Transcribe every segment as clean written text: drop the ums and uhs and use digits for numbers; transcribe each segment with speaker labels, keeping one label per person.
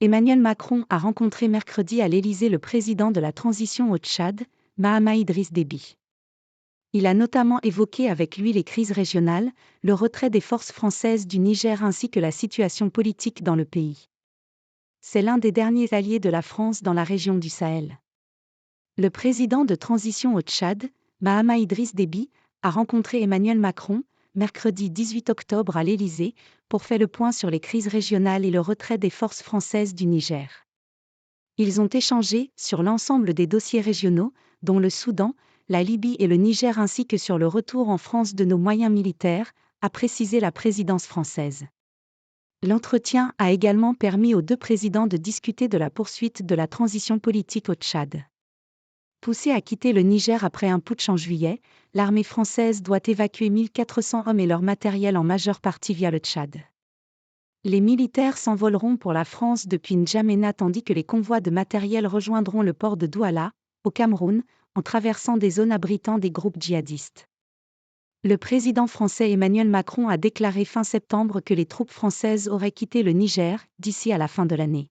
Speaker 1: Emmanuel Macron a rencontré mercredi à l'Élysée le président de la transition au Tchad, Mahamat Idriss Déby. Il a notamment évoqué avec lui les crises régionales, le retrait des forces françaises du Niger ainsi que la situation politique dans le pays. C'est l'un des derniers alliés de la France dans la région du Sahel. Le président de transition au Tchad, Mahamat Idriss Déby, a rencontré Emmanuel Macron, mercredi 18 octobre à l'Élysée, pour faire le point sur les crises régionales et le retrait des forces françaises du Niger. Ils ont échangé sur l'ensemble des dossiers régionaux, dont le Soudan, la Libye et le Niger ainsi que sur le retour en France de nos moyens militaires, a précisé la présidence française. L'entretien a également permis aux deux présidents de discuter de la poursuite de la transition politique au Tchad. Poussée à quitter le Niger après un putsch en juillet, l'armée française doit évacuer 1400 hommes et leur matériel en majeure partie via le Tchad. Les militaires s'envoleront pour la France depuis N'Djamena tandis que les convois de matériel rejoindront le port de Douala, au Cameroun, en traversant des zones abritant des groupes djihadistes. Le président français Emmanuel Macron a déclaré fin septembre que les troupes françaises auraient quitté le Niger d'ici à la fin de l'année.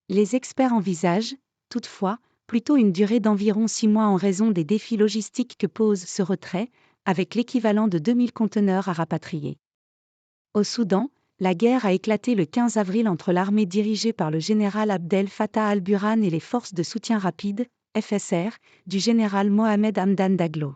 Speaker 1: Les experts envisagent, toutefois, plutôt une durée d'environ 6 mois en raison des défis logistiques que pose ce retrait, avec l'équivalent de 2000 conteneurs à rapatrier. Au Soudan, la guerre a éclaté le 15 avril entre l'armée dirigée par le général Abdel Fattah al-Burhan et les forces de soutien rapide, FSR, du général Mohamed Hamdan Daglo.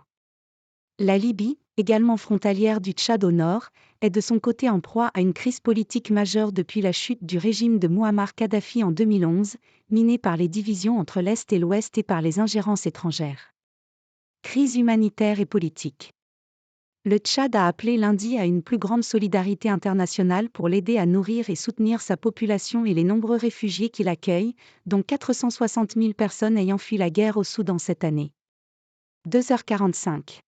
Speaker 1: La Libye, également frontalière du Tchad au nord, est de son côté en proie à une crise politique majeure depuis la chute du régime de Mouammar Kadhafi en 2011, minée par les divisions entre l'Est et l'Ouest et par les ingérences étrangères. Crise humanitaire et politique. Le Tchad a appelé lundi à une plus grande solidarité internationale pour l'aider à nourrir et soutenir sa population et les nombreux réfugiés qui l'accueillent, dont 460 000 personnes ayant fui la guerre au Soudan cette année. 2h45.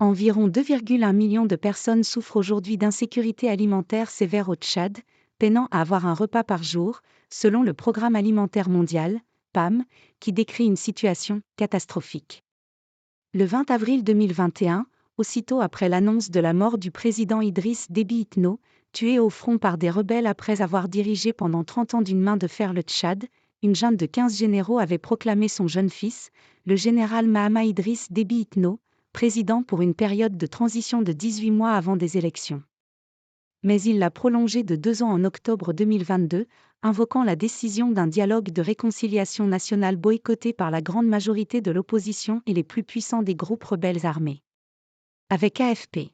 Speaker 1: Environ 2,1 millions de personnes souffrent aujourd'hui d'insécurité alimentaire sévère au Tchad, peinant à avoir un repas par jour, selon le Programme alimentaire mondial, PAM, qui décrit une situation catastrophique. Le 20 avril 2021, aussitôt après l'annonce de la mort du président Idriss Déby Itno, tué au front par des rebelles après avoir dirigé pendant 30 ans d'une main de fer le Tchad, une junte de 15 généraux avait proclamé son jeune fils, le général Mahamat Idriss Déby Itno, président pour une période de transition de 18 mois avant des élections. Mais il l'a prolongé de 2 ans en octobre 2022, invoquant la décision d'un dialogue de réconciliation nationale boycotté par la grande majorité de l'opposition et les plus puissants des groupes rebelles armés. Avec AFP.